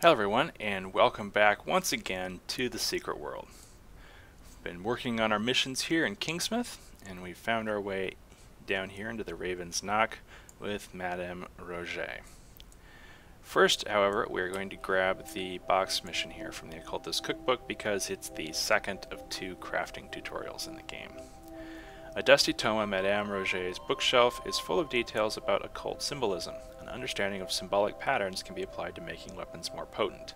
Hello everyone, and welcome back once again to the Secret World. We've been working on our missions here in Kingsmith, and we found our way down here into the Raven's Knock with Madame Roget. First, however, we're going to grab the box mission here from the Occultist Cookbook because it's the second of two crafting tutorials in the game. A dusty tome on Madame Roget's bookshelf is full of details about occult symbolism. An understanding of symbolic patterns can be applied to making weapons more potent.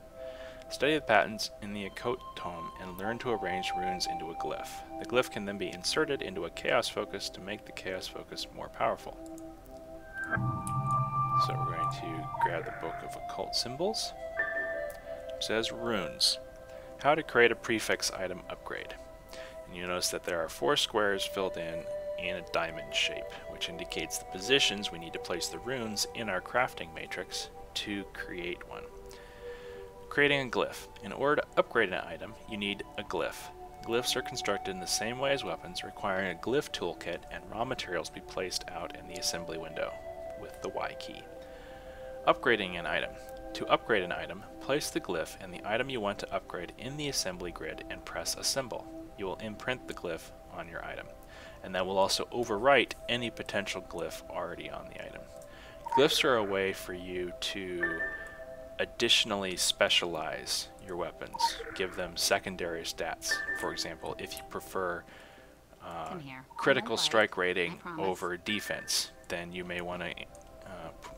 Study the patterns in the occult tome and learn to arrange runes into a glyph. The glyph can then be inserted into a chaos focus to make the chaos focus more powerful. So we're going to grab the book of occult symbols. It says runes. How to create a prefix item upgrade. And you notice that there are 4 squares filled in a diamond shape, which indicates the positions we need to place the runes in our crafting matrix to create one. Creating a glyph. In order to upgrade an item, you need a glyph. Glyphs are constructed in the same way as weapons, requiring a glyph toolkit and raw materials be placed out in the assembly window with the Y key. Upgrading an item. To upgrade an item, place the glyph and the item you want to upgrade in the assembly grid and press Assemble. You will imprint the glyph on your item, and that will also overwrite any potential glyph already on the item. Glyphs are a way for you to additionally specialize your weapons, give them secondary stats. For example, if you prefer critical strike rating over defense, then you may want to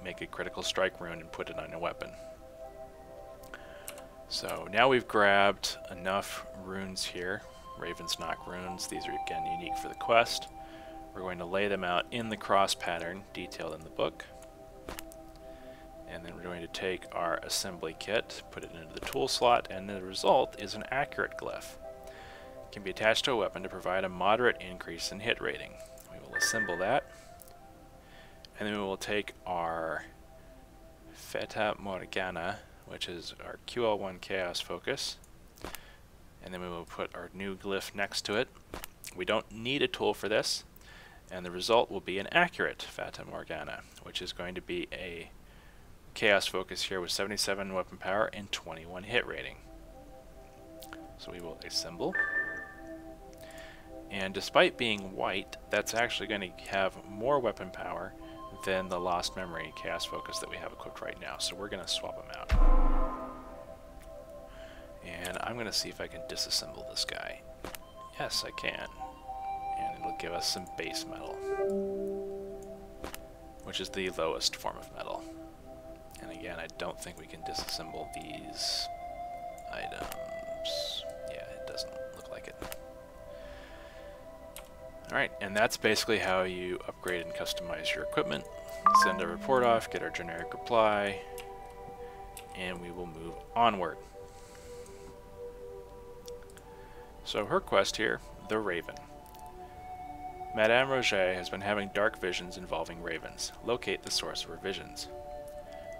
make a critical strike rune and put it on a weapon. So now we've grabbed enough runes here. Raven's Knock runes. These are again unique for the quest. We're going to lay them out in the cross pattern detailed in the book. And then we're going to take our assembly kit, put it into the tool slot, and the result is an accurate glyph. It can be attached to a weapon to provide a moderate increase in hit rating. We will assemble that. And then we will take our Fata Morgana, which is our QL1 Chaos Focus, and then we will put our new glyph next to it. We don't need a tool for this, and the result will be an accurate Fata Morgana, which is going to be a Chaos Focus here with 77 weapon power and 21 hit rating. So we will assemble. And despite being white, that's actually going to have more weapon power than the Lost Memory Chaos Focus that we have equipped right now. So we're going to swap them out. And I'm going to see if I can disassemble this guy. Yes, I can. And it'll give us some base metal, which is the lowest form of metal. And again, I don't think we can disassemble these items. Yeah, it doesn't look like it. Alright, and that's basically how you upgrade and customize your equipment. Send a report off, get our generic reply, and we will move onward. So her quest here, the Raven. Madame Roget has been having dark visions involving ravens. Locate the source of her visions.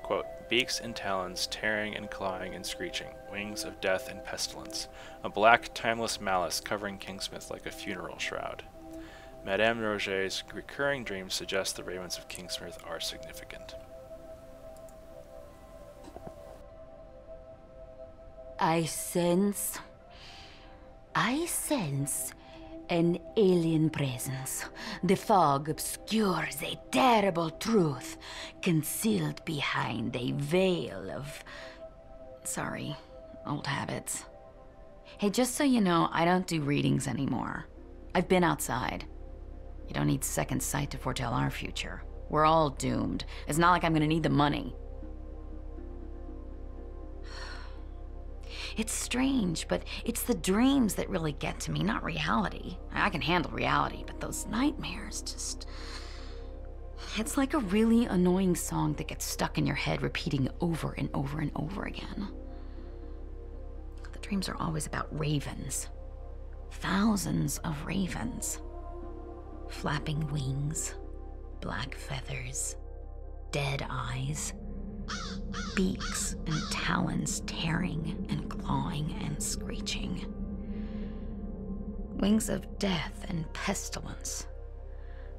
Quote, beaks and talons tearing and clawing and screeching, wings of death and pestilence, a black, timeless malice covering Kingsmith like a funeral shroud. Madame Roget's recurring dreams suggest the ravens of Kingsmith are significant. I sense an alien presence. The fog obscures a terrible truth concealed behind a veil of... Sorry, old habits. Hey, just so you know, I don't do readings anymore. I've been outside. You don't need second sight to foretell our future. We're all doomed. It's not like I'm gonna need the money. It's strange, but it's the dreams that really get to me, not reality. I can handle reality, but those nightmares just... It's like a really annoying song that gets stuck in your head, repeating over and over and over again. The dreams are always about ravens. Thousands of ravens. Flapping wings, black feathers, dead eyes. Beaks and talons tearing and clawing and screeching. Wings of death and pestilence.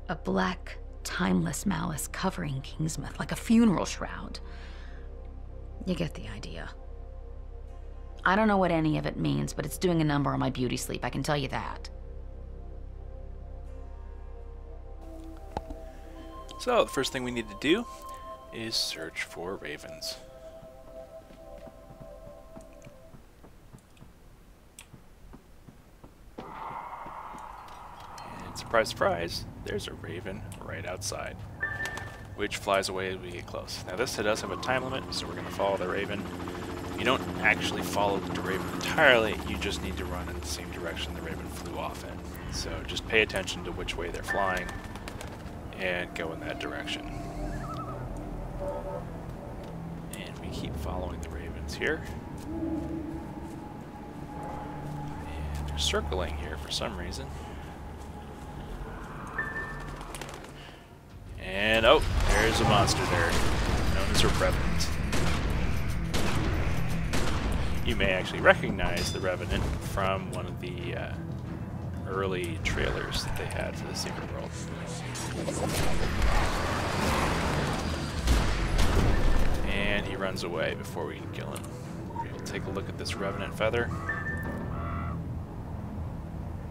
A black, timeless malice covering Kingsmith like a funeral shroud. You get the idea. I don't know what any of it means, but it's doing a number on my beauty sleep, I can tell you that. So, the first thing we need to do is search for ravens. And surprise, surprise, there's a raven right outside, which flies away as we get close. Now this does have a time limit, so we're going to follow the raven. You don't actually follow the raven entirely, you just need to run in the same direction the raven flew off in. So just pay attention to which way they're flying and go in that direction. And we keep following the ravens here. And they're circling here for some reason. And oh, there's a monster there, known as a revenant. You may actually recognize the revenant from one of the early trailers that they had for the Secret World. And he runs away before we can kill him. We'll take a look at this revenant feather.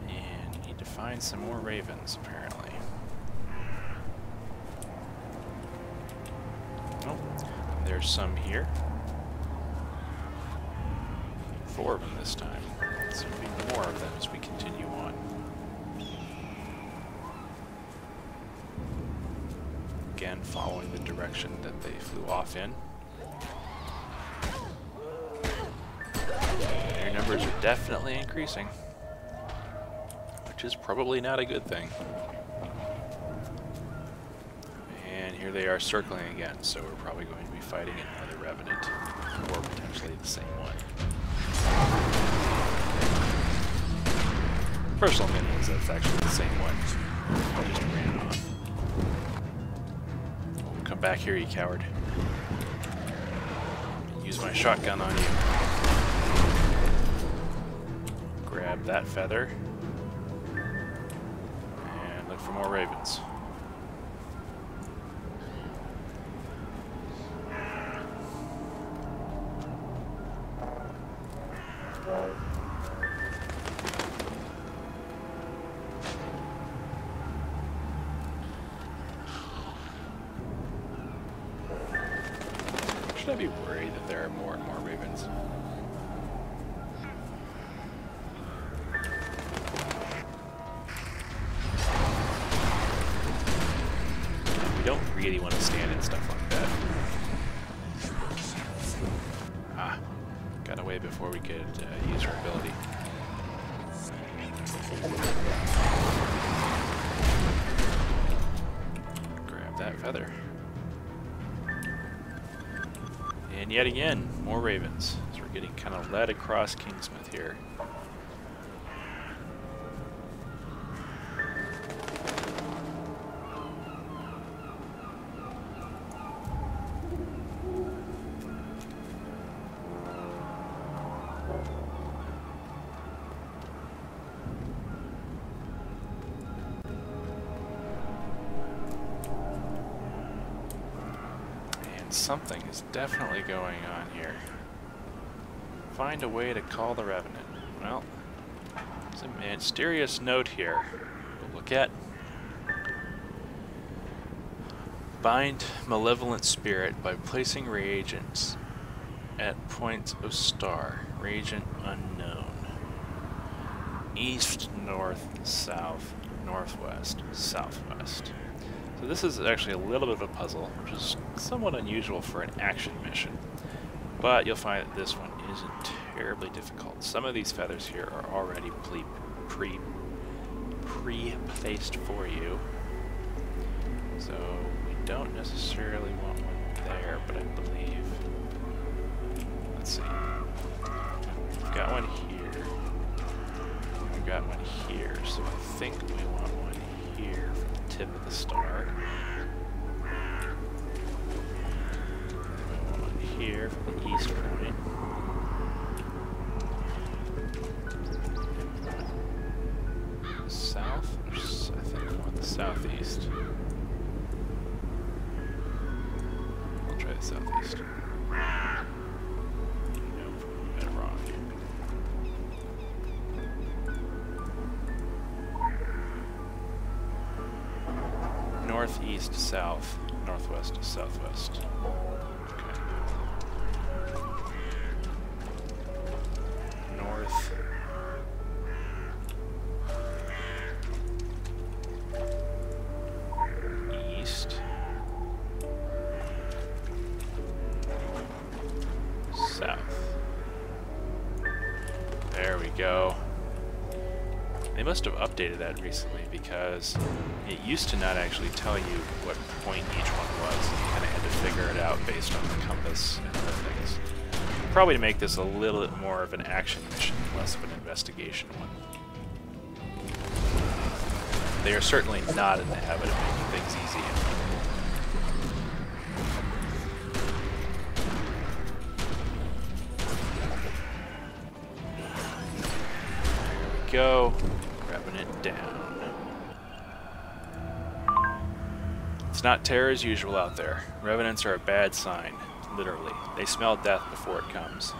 And need to find some more ravens, apparently. Oh, there's some here. 4 of them this time. So there'll be more of them as we continue on. Again, following the direction that they flew off in. Their numbers are definitely increasing, which is probably not a good thing. And here they are circling again, so we're probably going to be fighting another revenant, or potentially the same one. Personal opinion is that's actually the same one. I just ran off. Oh, come back here, you coward. Use my shotgun on you. Grab that feather. And look for more ravens. Should I be worried that there are more and more ravens? We don't really want to stand in stuff like that. Ah, got away before we could use our ability. Grab that feather. And yet again, more ravens. So we're getting kind of led across Kingsmouth here. Something is definitely going on here. Find a way to call the revenant. Well, there's a mysterious note here we'll look at. Bind malevolent spirit by placing reagents at points of star. Reagent unknown. East, north, south, northwest, southwest. So this is actually a little bit of a puzzle, which is somewhat unusual for an action mission. But you'll find that this one isn't terribly difficult. Some of these feathers here are already pre-placed for you. So we don't necessarily want one there, but I believe... Let's see. We've got one here. We've got one here, so I think we want one here from the tip of the star. One here from the east point. South? I think I want the southeast. I'll try the southeast. Nope, been wrong. north, east, south, northwest, southwest. Okay. North. East. South. There we go. They must have updated that recently because it used to not actually tell you what point each one was. You kind of had to figure it out based on the compass and other things. Probably to make this a little bit more of an action mission, less of an investigation one. They are certainly not in the habit of making things easy. There we go. Grabbing it down. It's not terror as usual out there. Revenants are a bad sign, literally. They smell death before it comes.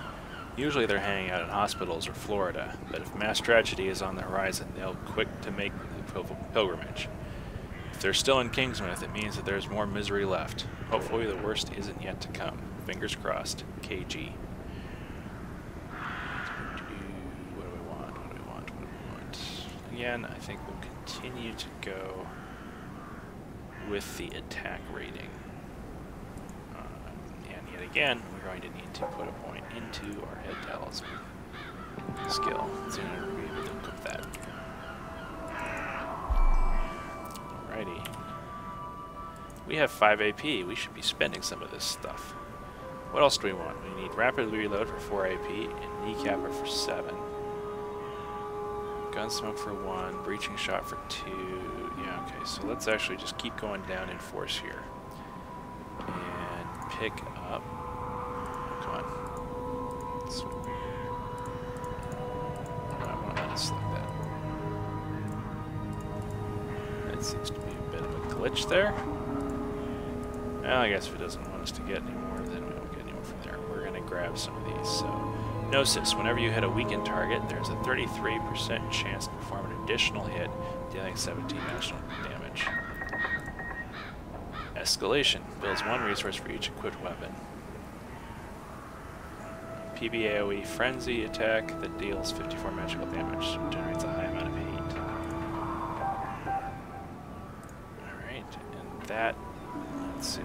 Usually they're hanging out in hospitals or Florida, but if mass tragedy is on the horizon, they'll quick to make the pilgrimage. If they're still in Kingsmouth, it means that there's more misery left. Hopefully the worst isn't yet to come. Fingers crossed. KG. What do we want? What do we want? What do we want? Again, I think we'll continue to go with the attack rating. And yet again, we're going to need to put a point into our head talisman skill. So we'll be able to equip that. Alrighty. We have 5 AP. We should be spending some of this stuff. What else do we want? We need rapid reload for 4 AP and kneecapper for 7. Gunsmoke for 1, breaching shot for 2. Yeah, okay, so let's actually just keep going down in force here. And pick up. Come on. I want this like that. That seems to be a bit of a glitch there. Well, I guess if it doesn't want us to get any more, then we don't get any more from there. We're going to grab some of these. So, Gnosis. Whenever you hit a weakened target, there's a 33% chance to perform an additional hit, dealing 17 additional damage. Escalation. Builds 1 resource for each equipped weapon. PBAOE Frenzy attack that deals 54 magical damage, generates a high amount of heat. Alright, and that, let's see.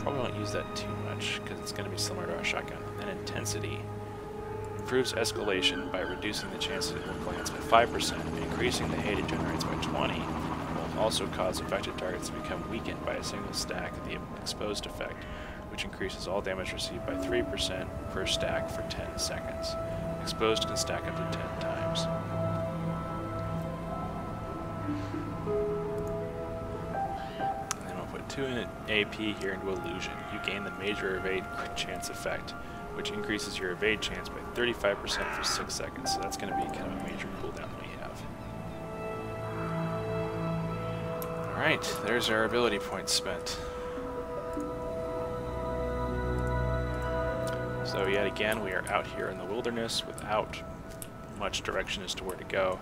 Probably won't use that too much because it's going to be similar to our shotgun. And then Intensity improves escalation by reducing the chance that it will glance by 5%, increasing the hate it generates by 20. It will also cause affected targets to become weakened by a single stack of the exposed effect, which increases all damage received by 3% per stack for 10 seconds. Exposed can stack up to 10 times. And then we'll put 2 in AP here into Illusion. You gain the Major Evade Crit Chance effect, which increases your evade chance by 35% for 6 seconds. So that's going to be kind of a major cooldown that we have. Alright, there's our ability points spent. So yet again, we are out here in the wilderness without much direction as to where to go.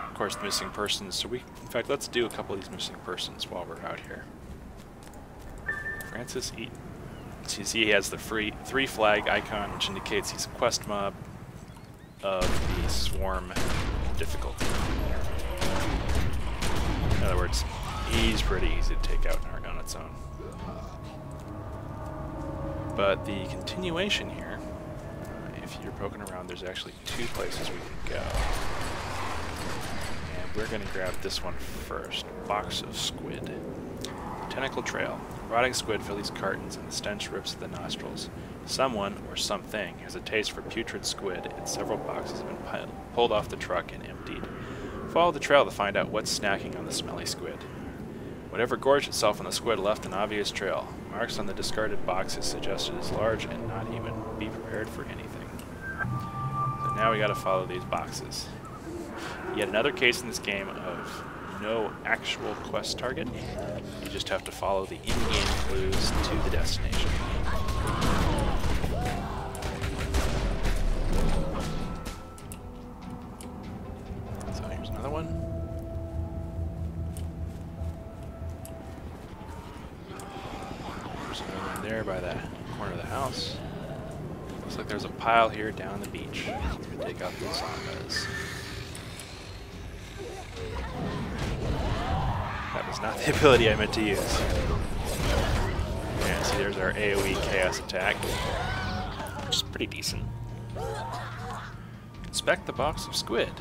Of course, the missing persons. So in fact, let's do a couple of these missing persons while we're out here. Francis Eaton. So you see he has the 3 flag icon, which indicates he's a quest mob of the swarm difficulty. In other words, he's pretty easy to take out on its own. But the continuation here, if you're poking around, there's actually 2 places we can go. And we're going to grab this one first. Box of Squid. Tentacle Trail. Rotting squid fill these cartons and the stench rips at the nostrils. Someone, or something, has a taste for putrid squid and several boxes have been pulled off the truck and emptied. Follow the trail to find out what's snacking on the smelly squid. Whatever gorged itself on the squid left an obvious trail. Marks on the discarded boxes suggest it is large and not human. Be prepared for anything. So now we gotta follow these boxes. Yet another case in this game of no actual quest target. You just have to follow the in-game clues to the destination. So here's another one. by the corner of the house. Looks like there's a pile here down the beach. Let's go take out those zombies. That was not the ability I meant to use. Yeah, see, there's our AoE chaos attack, which is pretty decent. Inspect the box of squid.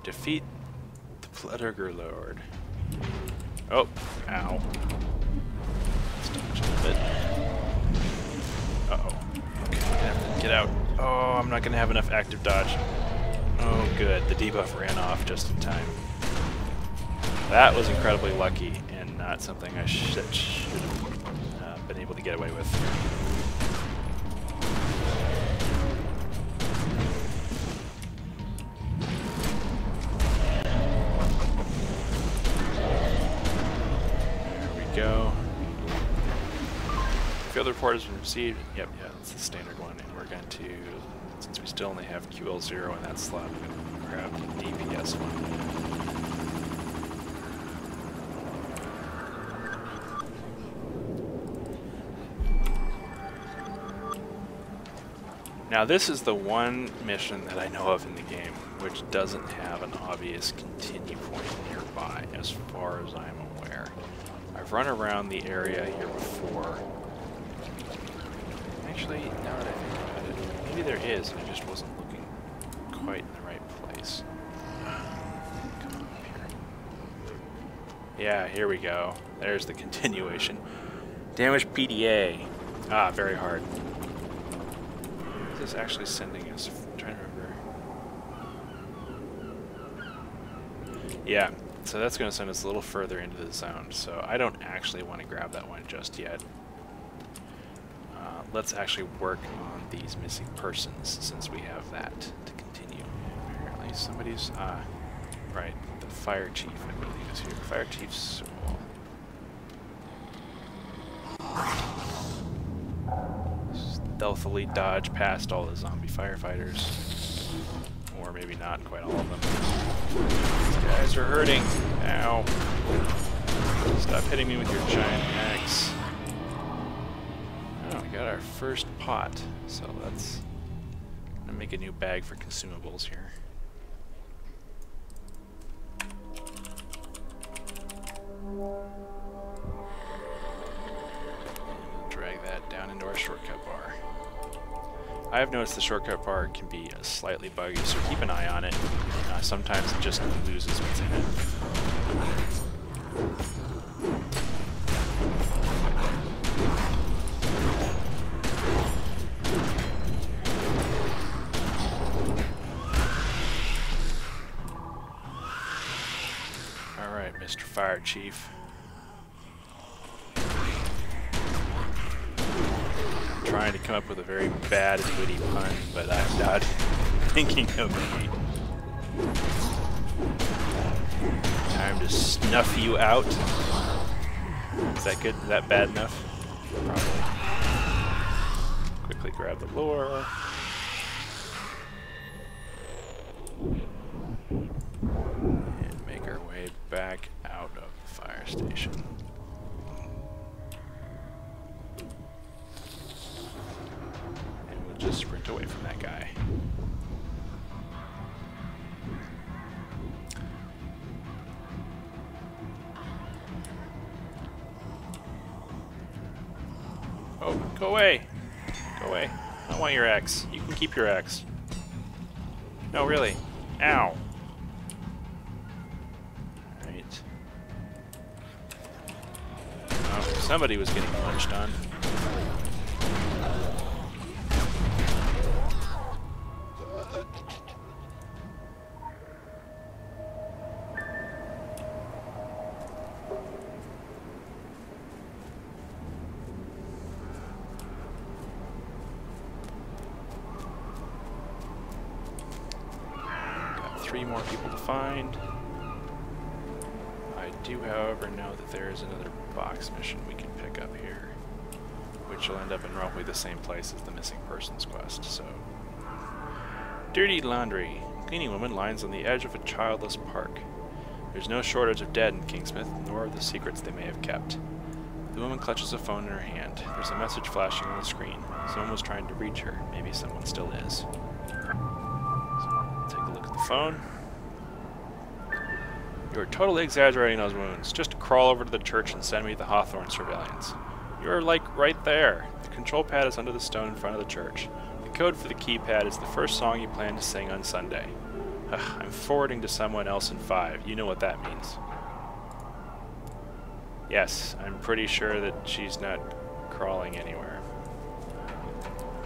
Defeat the Plutterger Lord. Oh, ow. Let's dodge a little bit. Uh-oh. Okay, I'm gonna have to get out. Oh, I'm not gonna have enough active dodge. Oh, good. The debuff ran off just in time. That was incredibly lucky and not something I should have been able to get away with. Go. Field report has been received. Yep, yeah, that's the standard one. And we're going to, since we still only have QL0 in that slot, we're going to grab the DPS one. Now this is the one mission that I know of in the game which doesn't have an obvious continue point nearby, as far as I'm aware. I've run around the area here before. Actually, now that I think about it, maybe there is, and I just wasn't looking quite in the right place. Come on up here. Yeah, here we go. There's the continuation. Damage PDA. Ah, very hard. What is this actually sending us? I'm trying to remember. Yeah. So that's going to send us a little further into the zone, so I don't actually want to grab that one just yet. Let's actually work on these missing persons, since we have that to continue. Apparently somebody's... right, the fire chief, I believe, is here. Fire chief's soul. Stealthily dodge past all the zombie firefighters. Or maybe not quite all of them. These guys are hurting. Ow. Stop hitting me with your giant axe. Oh, we got our first pot. So let's make a new bag for consumables here. And drag that down into our shortcut bar. I have noticed the shortcut bar can be slightly buggy, so keep an eye on it. Sometimes it just loses what's in it. Alright, Mr. Fire Chief. Trying to come up with a very bad and witty pun, but I'm not thinking of any. Time to snuff you out. Is that good? Is that bad enough? Probably. Quickly grab the lore. And make our way back out of the fire station. Just sprint away from that guy. Oh, go away! Go away. I don't want your axe. You can keep your axe. No, really. Ow! Alright. Oh, somebody was getting punched on. Three more people to find. I do, however, know that there is another box mission we can pick up here, which will end up in roughly the same place as the missing persons quest, so... Dirty laundry. Cleaning woman lines on the edge of a childless park. There's no shortage of dead in Kingsmith, nor of the secrets they may have kept. The woman clutches a phone in her hand. There's a message flashing on the screen. Someone was trying to reach her. Maybe someone still is. So, take a look at the phone. You're totally exaggerating those wounds. Just crawl over to the church and send me the Hawthorne surveillance. You're, like, right there. The control pad is under the stone in front of the church. The code for the keypad is the first song you plan to sing on Sunday. Ugh, I'm forwarding to someone else in 5. You know what that means. Yes, I'm pretty sure that she's not crawling anywhere.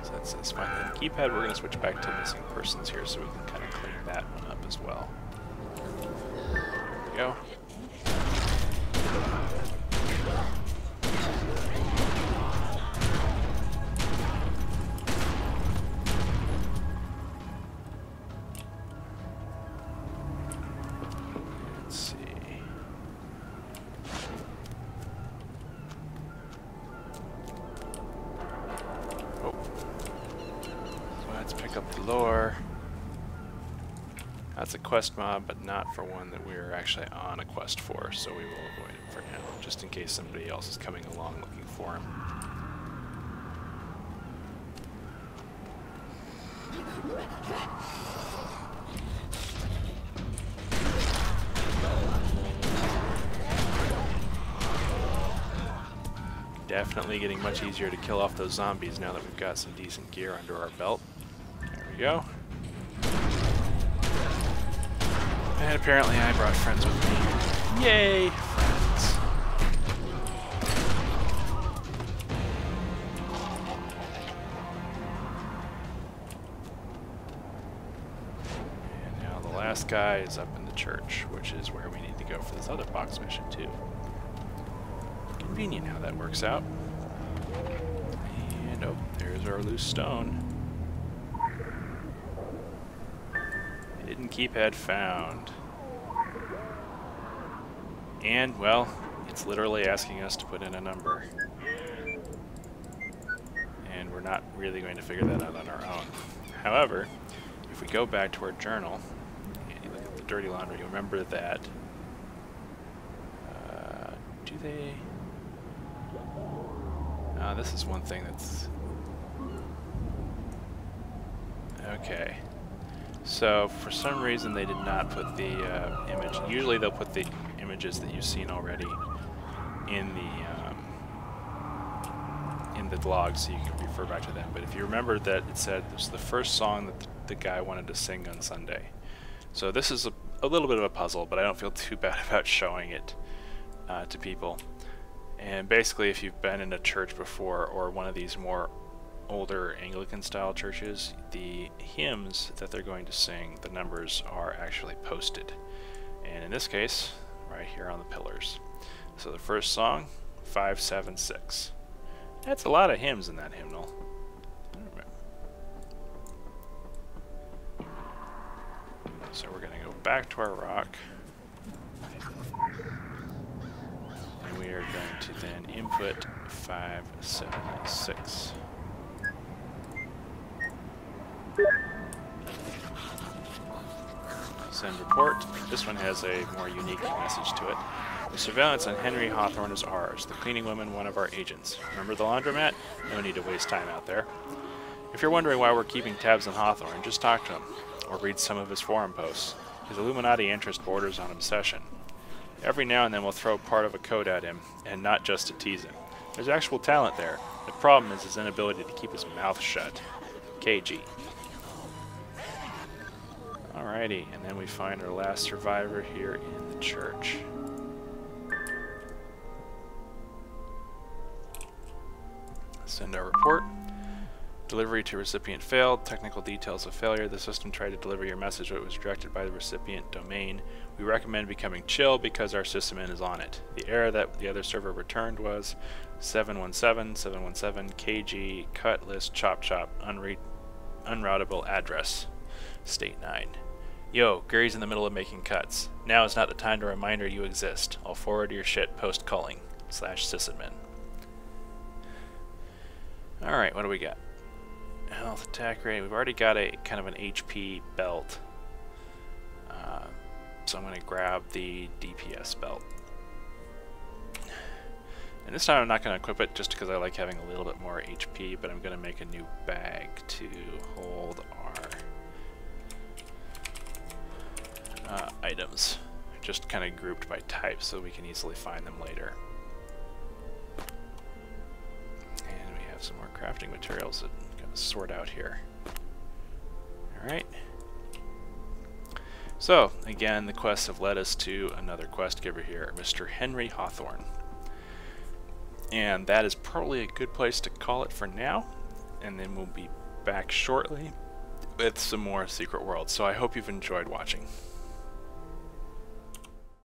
So that's fine. The keypad, we're going to switch back to missing persons here so we can kind of clean that one up as well. There we go. That's a quest mob, but not for one that we're actually on a quest for, so we will avoid it for now, just in case somebody else is coming along looking for him. Definitely getting much easier to kill off those zombies now that we've got some decent gear under our belt. There we go. And apparently I brought friends with me. Yay, friends. And now the last guy is up in the church, which is where we need to go for this other box mission too. Convenient how that works out. And oh, there's our loose stone. Hidden keypad found. And, well, it's literally asking us to put in a number. And we're not really going to figure that out on our own. However, if we go back to our journal, and you look at the dirty laundry, you remember that... do they... this is one thing that's... Okay. So, for some reason they did not put the image. Usually they'll put the images that you've seen already in the log so you can refer back to them. But if you remember that it said it was the first song that the guy wanted to sing on Sunday. So this is a little bit of a puzzle, but I don't feel too bad about showing it to people. And basically if you've been in a church before or one of these more older Anglican style churches, the hymns that they're going to sing, the numbers are actually posted. And in this case, right here on the pillars. So the first song, 576. That's a lot of hymns in that hymnal. So we're going to go back to our rock. And we are going to then input 576. Send report. This one has a more unique message to it. The surveillance on Henry Hawthorne is ours. The cleaning woman, one of our agents. Remember the laundromat? No need to waste time out there. If you're wondering why we're keeping tabs on Hawthorne, just talk to him, or read some of his forum posts. His Illuminati interest borders on obsession. Every now and then we'll throw part of a code at him, and not just to tease him. There's actual talent there. The problem is his inability to keep his mouth shut. KG. Alrighty, and then we find our last survivor here in the church. Send our report. Delivery to recipient failed. Technical details of failure. The system tried to deliver your message, but it was rejected by the recipient domain. We recommend becoming chill because our sysadmin is on it. The error that the other server returned was 717 KG cut list chop unroutable address. State 9. Yo, Gary's in the middle of making cuts. Now is not the time to remind her you exist. I'll forward your shit post-culling. /sysadmin. Alright, what do we got? Health attack rate. We've already got a kind of an HP belt. So I'm going to grab the DPS belt. And this time I'm not going to equip it just because I like having a little bit more HP, but I'm going to make a new bag to hold our items. Just kind of grouped by type so we can easily find them later. And we have some more crafting materials that I'm going to sort out here. Alright. So, again, the quests have led us to another quest giver here, Mr. Henry Hawthorne. And that is probably a good place to call it for now, and then we'll be back shortly with some more Secret Worlds. So I hope you've enjoyed watching.